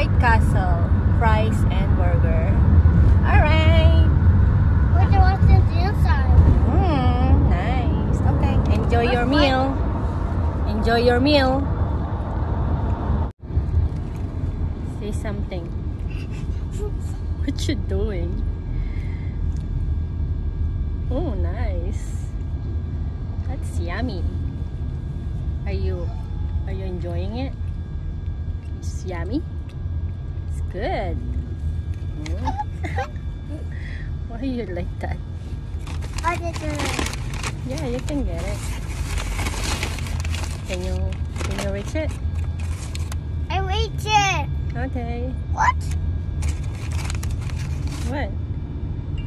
White Castle fries and burger. Alright. What's the inside? Nice. Okay. Enjoy your meal. Enjoy your meal. Say something. What you doing? Oh, nice. That's yummy. Are you enjoying it? It's yummy. It's good. Why are you like that? I did it. Yeah, you can get it. Can you reach it? I reach it. Okay. What? What?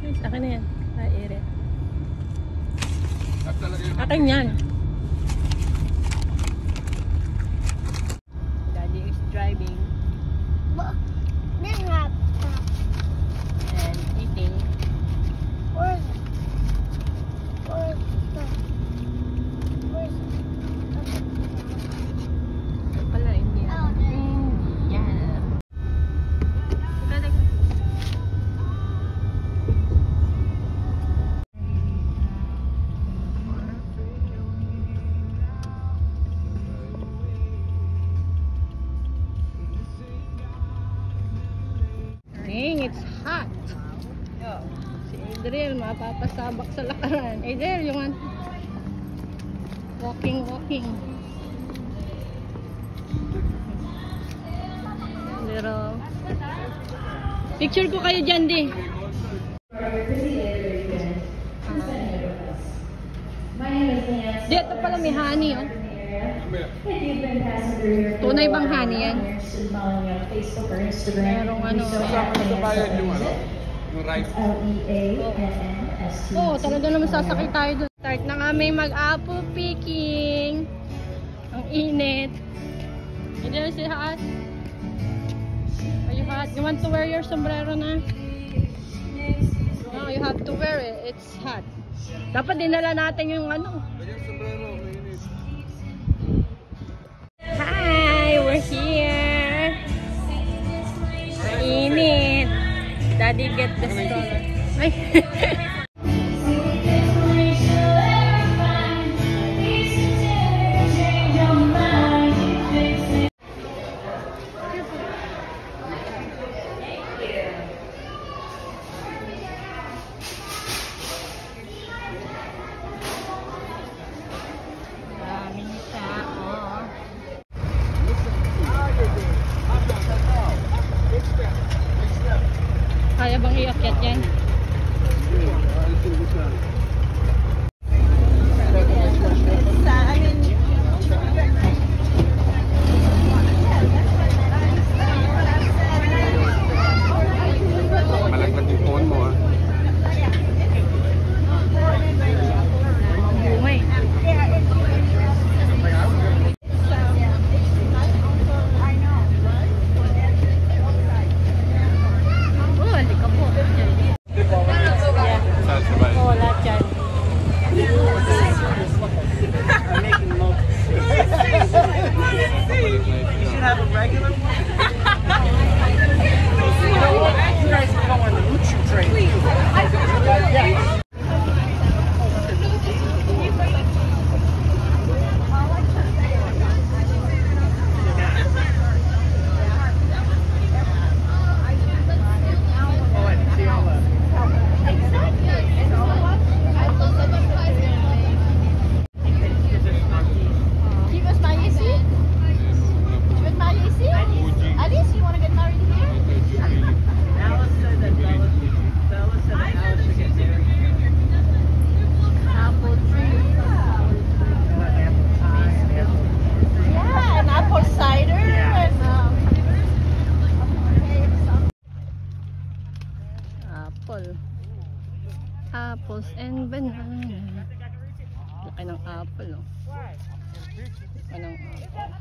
Yes, akin na yan. Ere. Akin yan. Daddy is driving and eating. Where's Pala, India. Oh, there. India. Dang, it's hot. Si Adriel, mapapasabak sa lakaran. Adriel, you want walking. Little picture ko kayo dyan, di. Di, ito pala may honey, oh. Tunay bang honey yan? Merong ano. Oo, talaga naman sasakay tayo doon. Start na kami mag-apple picking. Ang init. Hindi si hot. Are you hot? You want to wear your sombrero na? No, you have to wear it. It's hot. Dapat dinala natin yung ano. Hi, we're here. Mainit. Daddy get the stroller. Ay. Daming tao. Kaya bang iakyat yan? Malaglag yung phone mo, ah. Bungay. Oh, halika po. Sasabay. Oo, lahat yan. You should have a regular one. You guys can go on the Luchu train. Yeah. Alice, you want to get married here? Alice said that Bella said that Alice should get married here. Apple tree. Apple pie and apple. Yeah, and apple cider. Yeah. And, Apple. Apples and banana. Laki ng apple, oh. Laki ng apple.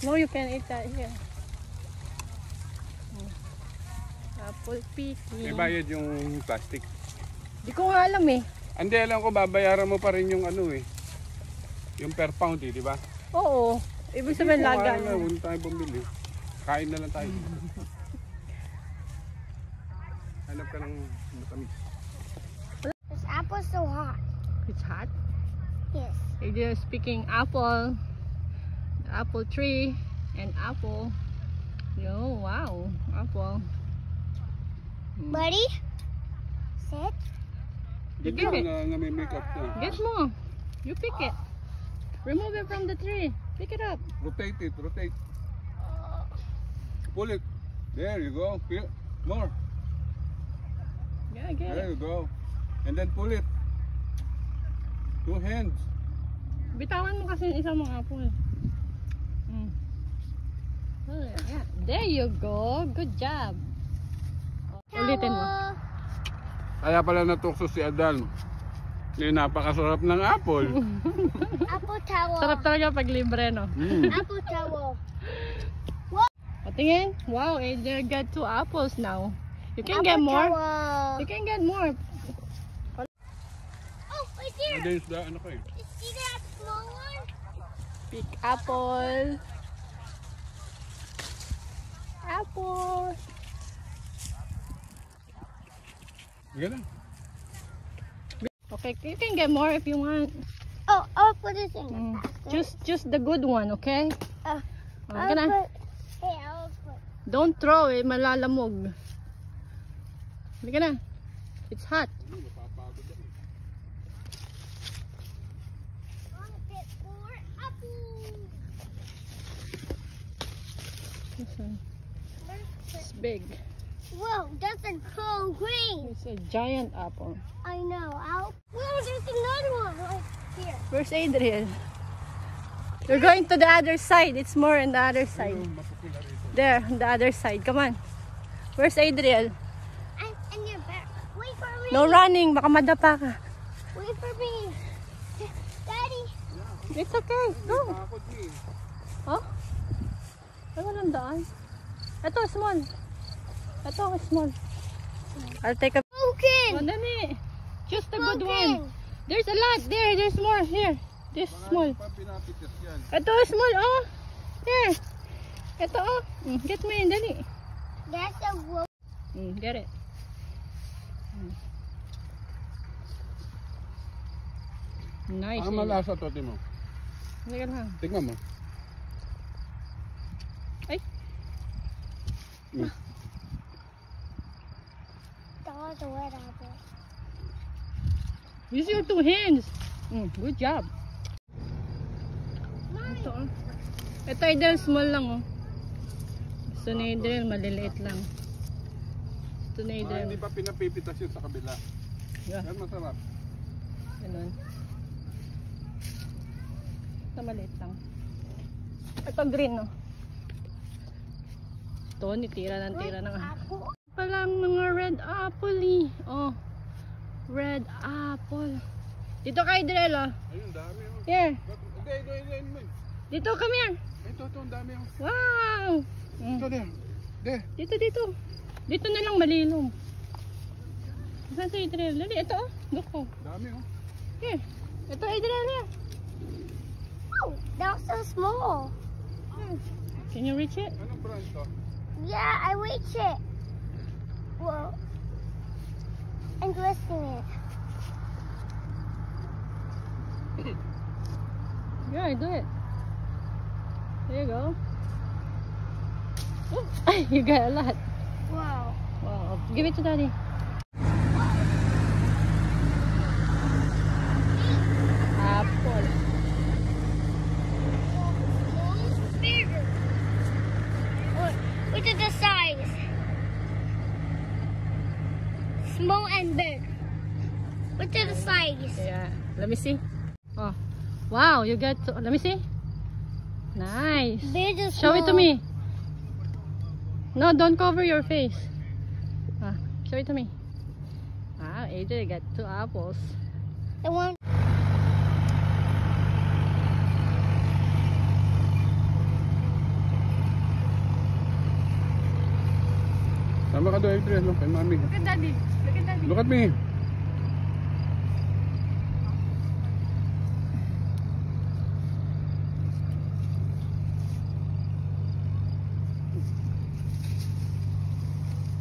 No, you can eat that here. Apple picking. May bayad yung plastic. Di ko nga alam eh. Hindi, alam ko, babayaran mo pa rin yung ano eh. Yung per pound eh, di ba? Oo. Ibig sabihin laga. na, huwag tayo bumili. Kain na lang tayo. Hanap ka ng matamis. This apple's so hot. It's hot. Yes. They're just picking apple. The apple tree and apple. Yo, wow. Apple. Buddy, sit. Dito Get it. na may makeup na. Get more. You pick it. Remove it from the tree. Pick it up. Rotate it, rotate. Pull it. There you go. Feel more. Yeah, get There it. you go. And then pull it. 2 hands. Bitawan mo kasi yung isang mga apple. Oh, yeah. There you go. Good job. Ulitin mo. Kaya pala natukso si Adan. Yung napakasarap ng apple. Apple towel. Sarap talaga pag libre, no? Apple towel. Patingin. Wow, AJ got 2 apples now. You can Apple get more. towel. You can get more. Oh, right there. Ada yung ano ko eh. You see that small one? Pick apple. Apple. Ganun. Okay, you can get more if you want. Oh, I'll put it in the basket. Just the good one, okay? Uh, Okay na. Hey, I'll put. Don't throw it, malalamog. Halika na. It's hot. I'll get more apples. This one. It's big. Whoa, that's a cool green. It's a giant apple. I know. Whoa, there's another one right here. Where's Adriel? We're going to the other side. It's more on the other side. There, on the other side. Come on. Where's Adriel? I'm in your back. Wait for me. No running. Baka madapa ka. Wait for me. Daddy. It's okay. Go. Oh? Ay, walang daan. Ito, small. Ito, small. I'll take a... Pumpkin. Oh, dali. Just the good Pumpkin. one. There's a lot there. There's more here. This small. Pinapitas yan. Ito, small. Oh. There. Ito, oh. Get mo yun, dali. That's a wolf. Get it. Nice. Ang malasa to, Timo. Halika lang. Tignan mo. Ay. That was a wet apple. Use your 2 hands. Good job. Ito, oh. Ito ay dahil small lang, oh. Gusto ni Adriel, maliliit lang. Ito ni Adriel. Hindi pa pinapipitas yun sa kabila. Yeah. Yan masarap. Ganun. Ito maliit lang. Ito green, no? Ito, nitira ng tira ng Apple. palang mga red apple, eh. Oh. Red apple. Dito kay Adriel, oh. Ayun, dami. Oh. Here. Hindi. Dito, come here. Ito, ang dami. Oh. Wow. Ito, there. There. Dito. Dito na lang malilom. Saan si Adriel? Dali, ito, oh. Look, oh. Dami, oh. Here. Ito, Adriel, here. Oh, that was so small. Can you reach it? Anong brand to? Yeah, I reached it. Whoa. I'm twisting it. Yeah, do it. There you go. Oh, you got a lot. Wow. Wow. Give it to Daddy. Apple. Bigger. Look at the size. Small and big. Look at the size. Yeah. Let me see. Oh. Wow, you got to, let me see. Nice. Big and Show it to small. me. No, don't cover your face. Show it to me. Wow, AJ got 2 apples. The one. Sama ka doon, Adrian, no? Kay mami. Look at daddy. Look at daddy. Look at me.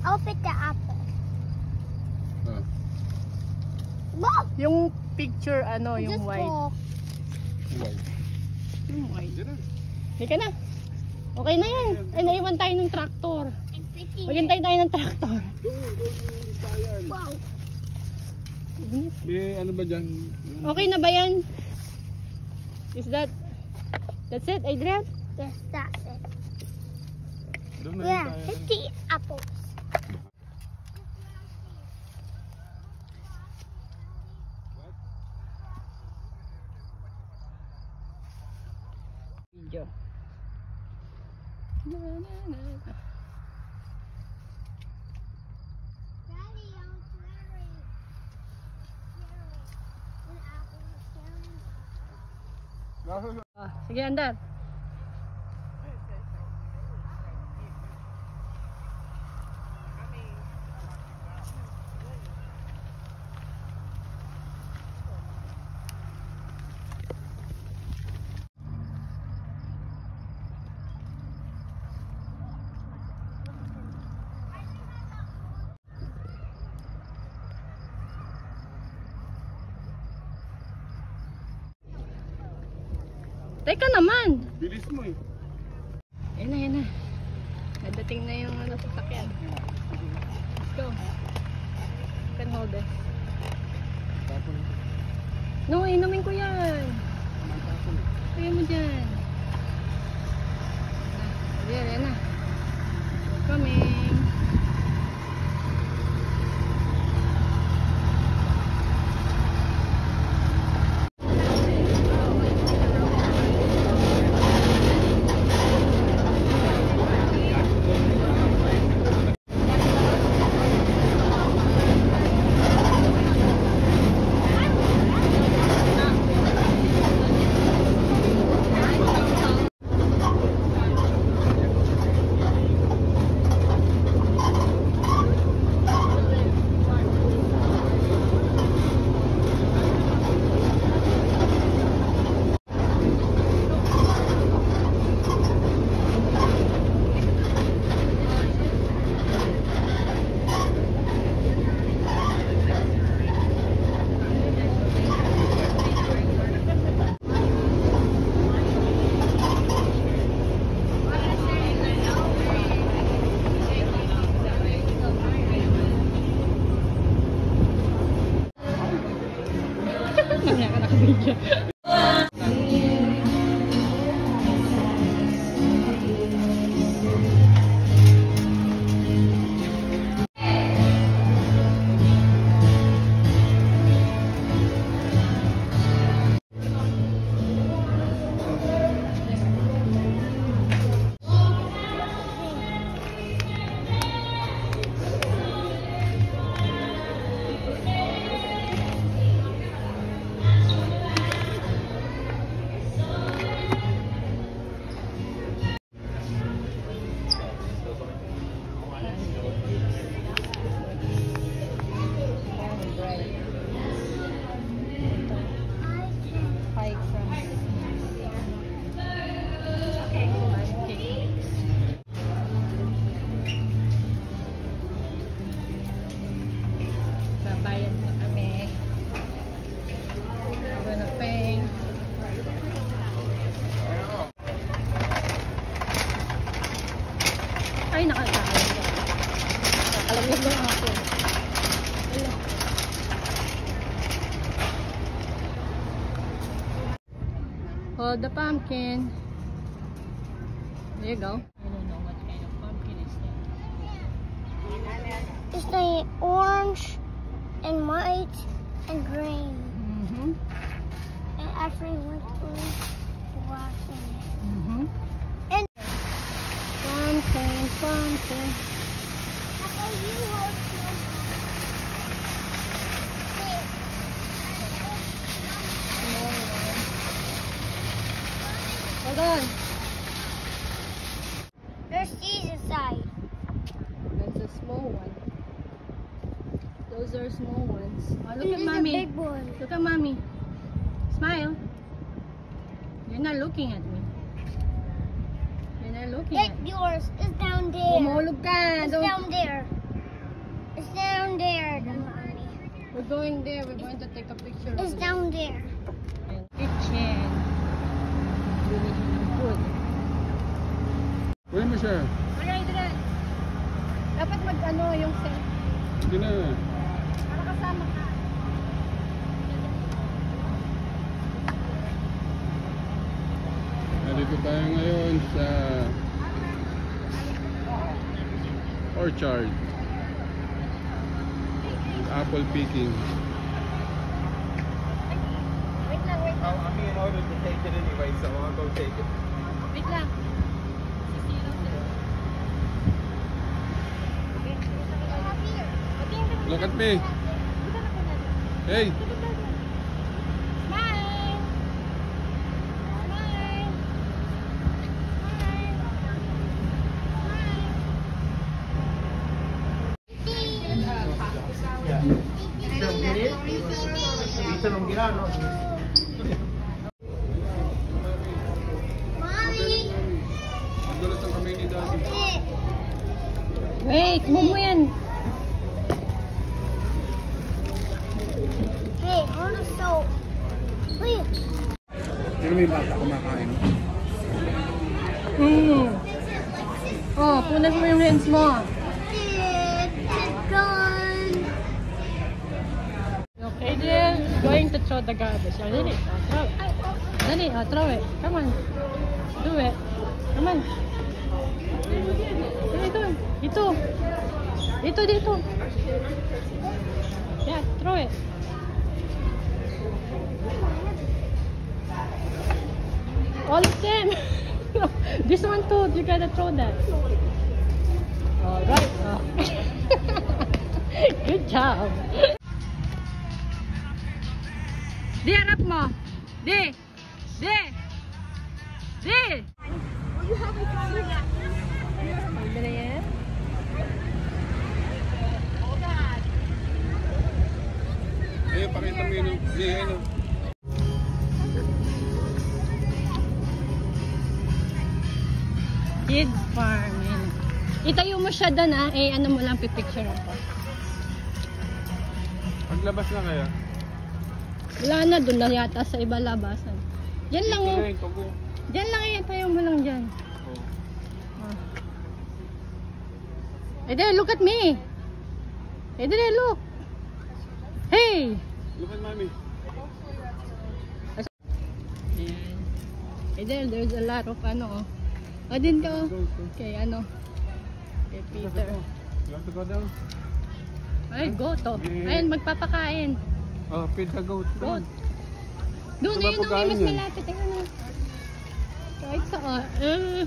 I'll pick the apple. Ah. Look! Yung picture, ano, yung Just white. walk. Why? Yung white. Diyan na. Halika na. Okay na yan. Ay, naiwan tayo ng tractor. I'm picking it. Maghintay tayo ng tractor. Doon tayo. Wow. May ano ba dyan? Okay na ba yan? Is that's it, Adrian? Yes, that's it. Doon na Yeah, tayo. 50 apples. Video. Daddy, I'm carrying. An apple is carrying. Ah, sige, andar. Teka naman. Bilis mo eh. Yan na, yan na. Nadating na yung ano, sasakyan. Let's go. You can hold this. No, inumin ko yan. Kaya mo dyan. Ayan, yan na. We're coming. Nakaka-video. Babayad na kami. We're gonna pay. Ay, nakakalam. Nakalamig lang ako. Wala. Hold the pumpkin. There you go. I don't know what kind of pumpkin is that. It's the orange and white and green. Mm-hmm. And actually went through black and Mm-hmm. And Pumpkin, pumpkin. how about you hold your Hold on. There's seeds inside. That's a small one. those are small ones. Oh, look This at is a mommy. big one. Look at mommy. Smile. You're not looking at me. You're not looking Get at me. yours. It's down there. Umulog ka. It's Don't- down there. It's down there, Mommy. We're going there. We're going to take a picture. It's of it. down there. Kitchen. Really good. Kunin mo siya. Alright, Dad. Dapat mag-ano yung set. Hindi na. Para kasama ka. Nandito tayo ngayon sa orchard. Apple picking. Wait lang, wait lang. I'm being ordered to take it anyway, so I'll go take it. Wait lang. Sisiraw sila. Okay. Look at me. Hey. Smile. Smile. Dito nung ginano. Mommy. Magulat ang kamay ni Daddy. Wait, mo yan. Hey, on the soap. Wait. Sino may bata kumakain? Oh, punas mo yung hands mo. It's gone. Okay, then going to throw the garbage. Oh, dali. Throw it. Dali, throw it. Come on. Do it. Come on. Dito. Dito. Yeah, throw it. All of them. This one too. You gotta throw that. Alright. Oh. Good job. Di, harap mo. Di. Pwede na yan. Ayun, pakita mo yun. Ayun. Kids farm. Yan. Itayo mo siya doon ano mo lang pipicture ako. Paglabas na kaya? Wala na, doon na yata sa iba labasan. Yan lang Ito oh. na yung tubo. Diyan lang itayo mo lang dyan. Oh. There, look at me. There, look. Hey. Look at mommy. Yan. There's a lot of oh. O din ka oh. Okay, Kay Peter. You have to go down. Ay, goat oh. Ayun, magpapakain. Oh, feed the goat. Goat. Doon, Diba ayun ang pagkain mas yan? malapit. Ayun oh. Kahit saan.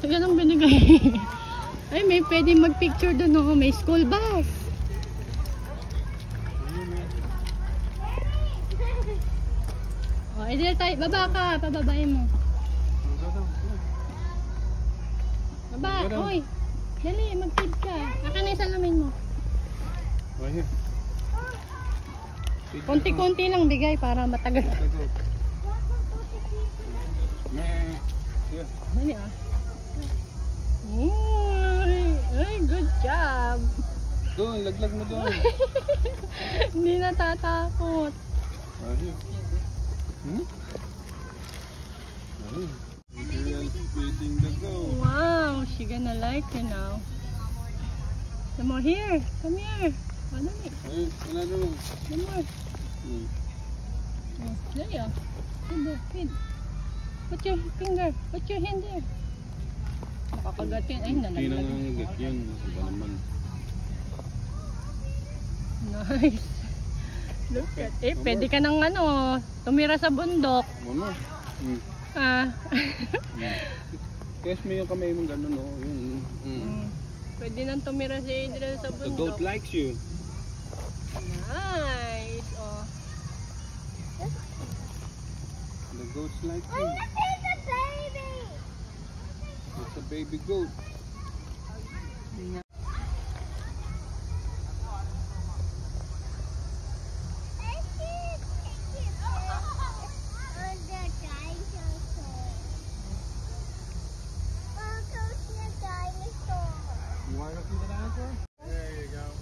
Yan ang binigay. Ay, may pwede mag-picture doon oh. May school bus. Oh, dito tayo. Baba ka. Pababain mo. Baba. Go down. Hoy. Dali, mag-feed ka. Akin na yung salamin mo. Oh, here. Feed the Konti-konti lang bigay para matagal. goat. Meh. Here. Dali ah. Ay, good job. Doon, laglag mo doon. Hindi natatakot. Oh, here. Ayun. Adrian's feeding the goat. Wow, she gonna like you now. Come on here. Come here. Oh, dali. Ayun, another one. Come on. Hmm. Oh, dali ah. Feed there, feed. Put your finger. Put your hand there. Makakagatin. Ay, Hindi nalaglag. nangangagat yan. Iba naman. Nice. Look at pwede ka nang tumira sa bundok. Ano? Ah. Kaya mo yung kamay mo gano'n, no? Pwede nang tumira si Adrian sa The goat bundok. likes you. Nice. Oh. The goats like Oh, you. look at the baby. It's a baby goat.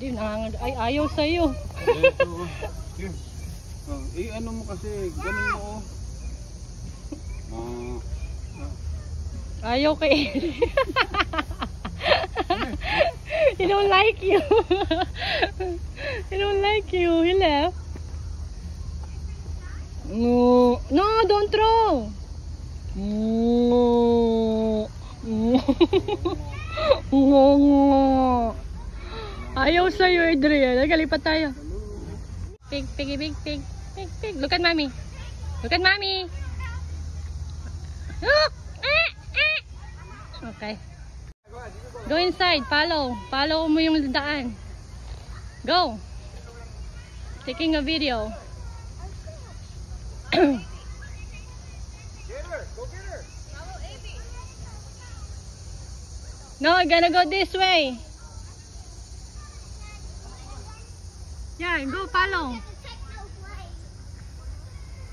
Di, ay, ayaw sa'yo. Ito. Here. Oh, ano mo kasi, ganun mo. Ayaw kay He don't like you. He don't like you. He left. No, no, don't throw. No. No. Ayaw sa'yo, Adrian. Nagalipat tayo. Pig, piggy, pig, pig. Pig, pig. Look at mommy. Look at mommy. Look. Okay. Go inside. Follow. Follow mo yung daan. Go. Taking a video. Get her. Go get her. No, I gotta go this way. Yeah, go follow.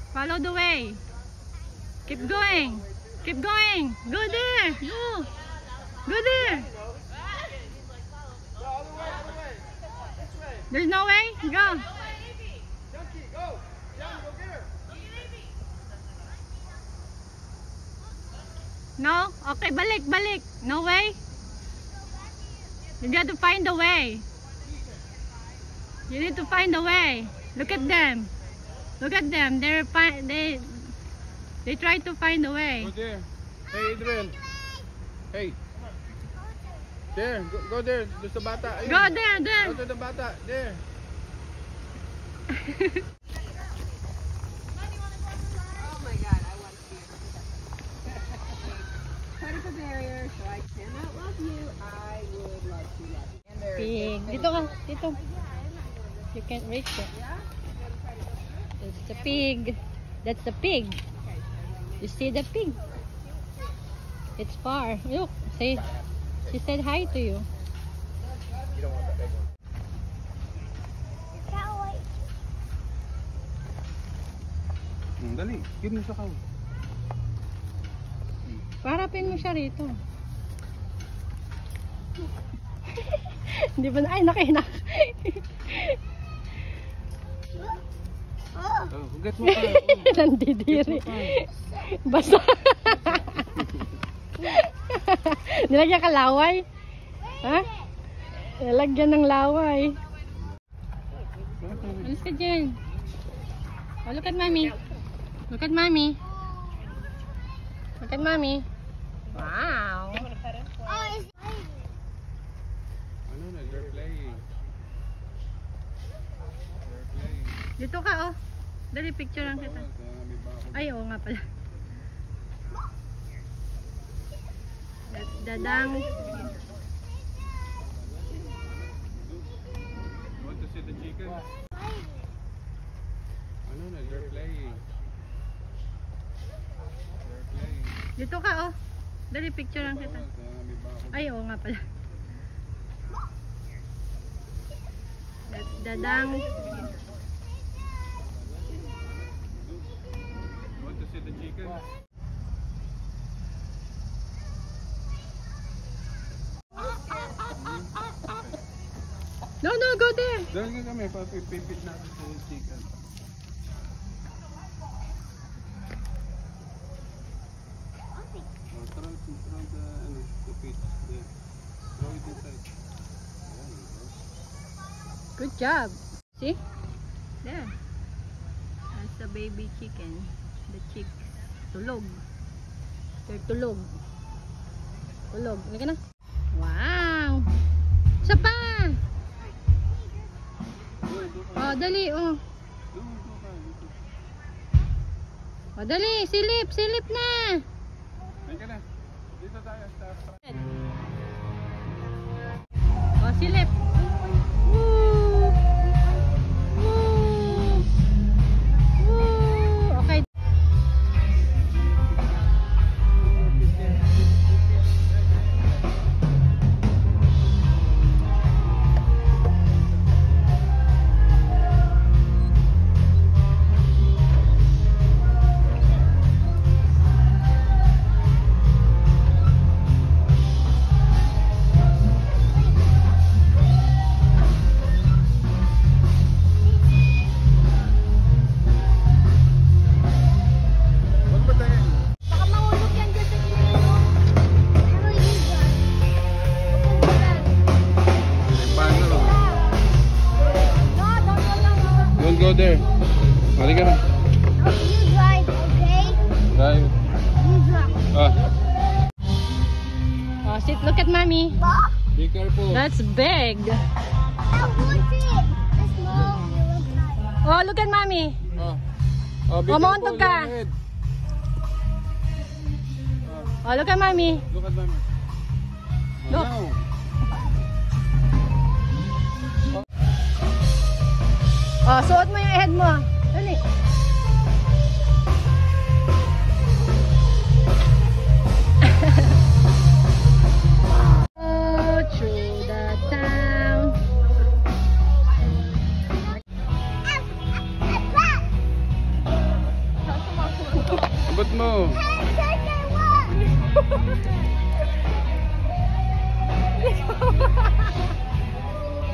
Follow the way. Keep going. Keep going. Go there. Go. Go there. There's no way? Go. Junkie, go. Down, go get her. No? Okay, balik, balik. No way? You got to find the way. You need to find the way. Look at them. Look at them. They try to find the way. Go there. Hey, Adrian. Hey. There. Go there. Doon sa bata. Ayun. Go there, there. Go to the bata. There. Pig. Dito ka. Dito. You can't reach it. That's the pig. That's the pig. You see the pig? It's far. Look. Say, she said hi to you. You don't want that big one. Dali. Give mo sa kaw. Parapin mo siya rito. Hindi ba na? Ay, nakinak. Oh, hugat mo pa. Nandidiri. Basa. Nilagyan ka laway? Ha? Nilagyan ng laway. Alis ka dyan. Oh, look at mommy. Look at mommy. Look at mommy. Wow. Ano na, they're playing. They're playing. Dito ka, oh. Dali, picture lang kita. Ay, oo nga pala. Dadang. Want to see the chicken? Ano na, they're playing. They're playing. Dito ka, oh. Dali, picture lang kita. Ay, oo nga pala. Dadang. Want to see the chicken? No, no, go there. Dahil nga kami, papipipit natin sa chicken. Throw the, the fish there. Throw it inside. There you go. Good job. See? There. That's the baby chicken. The chicks. Tulog. They're tulog. Tulog. Halika na. Wow! Isa pa! Oh, dali. Oh. Oh, dali. Silip. Silip na. Halika na. Dito tayo. Oh, silip. Woo! Woo! Woo! Okay. Halika na. You drive, okay? Tayo. You drive. Ah, Oh, sit, look at mommy. be careful. That's big. Now what's it? The small you look like. Oh, look at mommy. Oh, oh be Umauntog ka. careful. Your head. Oh, look at mommy. Look at them. Look. Now. Oh, suot mo yung head mo. Dali. Oh, through the town. Abot mo.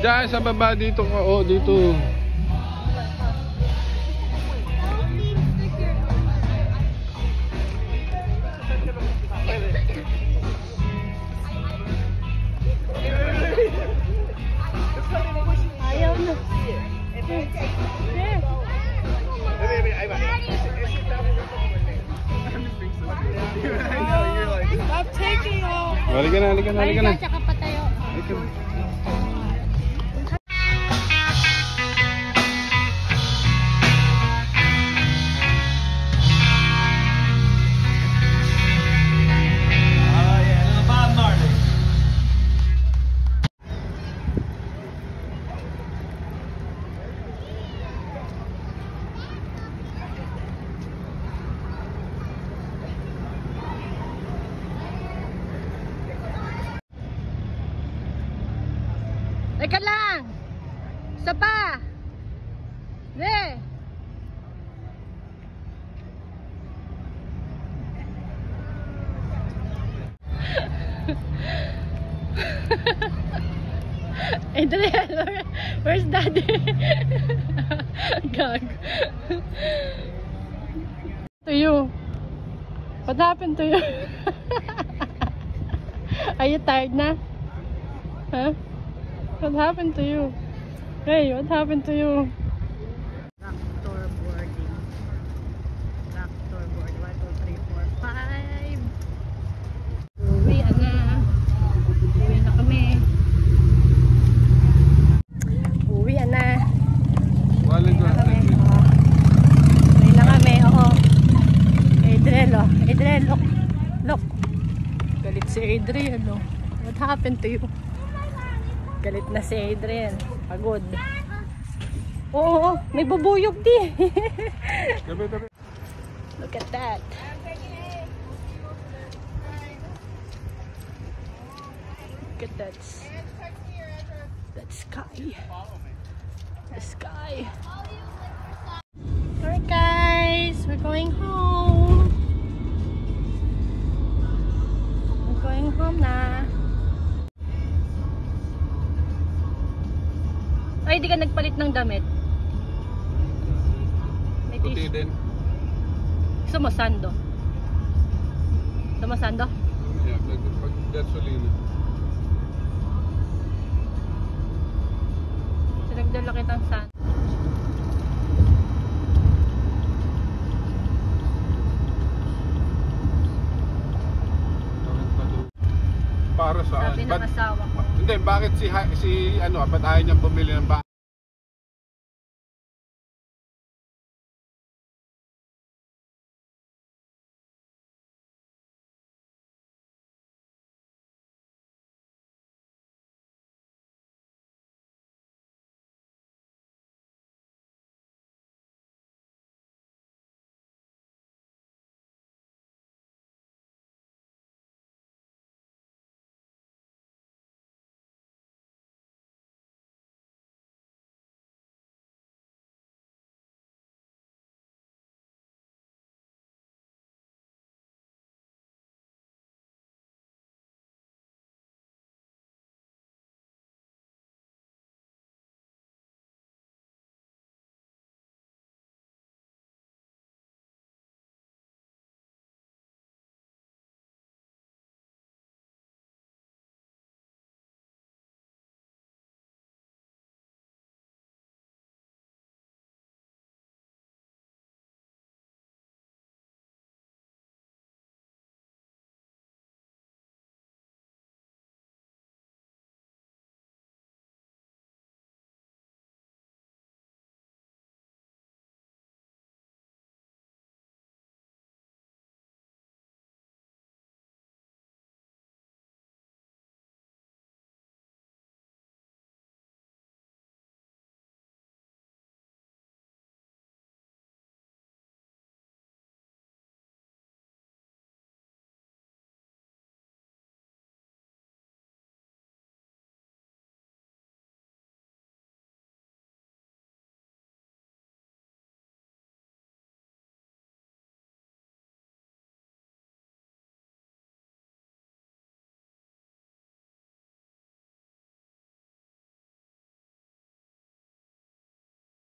Diyan sa baba dito ka. Oh, dito. Ayaw na. Stop taking off. Halika na, halika na, halika na. Tsaka patayo. Halika na. Oh yeah, little Bob Marley. Teka lang. Isa pa. Re. Adriel, where's daddy? Gag. To you. What happened to you? Are you tired na? Huh? What happened to you? Hey, what happened to you? Tractor boarding. Tractor board. 1, 2, 3, 4, 5. Uwi na. Uwi na kami. Uwi na. Wala ko. Kami. Uwi na kami. Oo. Adriel, oh. Adriel, look. Look. Galit si Adriel, oh. What happened to you? Galit na si Adrian. Pagod. Oo, may bubuyog di. Gabi, gabi. Look at that. Look at that. That sky. The sky. Alright guys, we're going home. We're going home na. Ay, di ka nagpalit ng damit. May Puti t-shirt. din. Gusto mo sando? Gusto mo sando? Yeah, pag gasolina. Sinagdala kitang sando. Para saan? Sabi ng asawa ko. Hindi, bakit si ano, ba't ayaw niyang bumili ng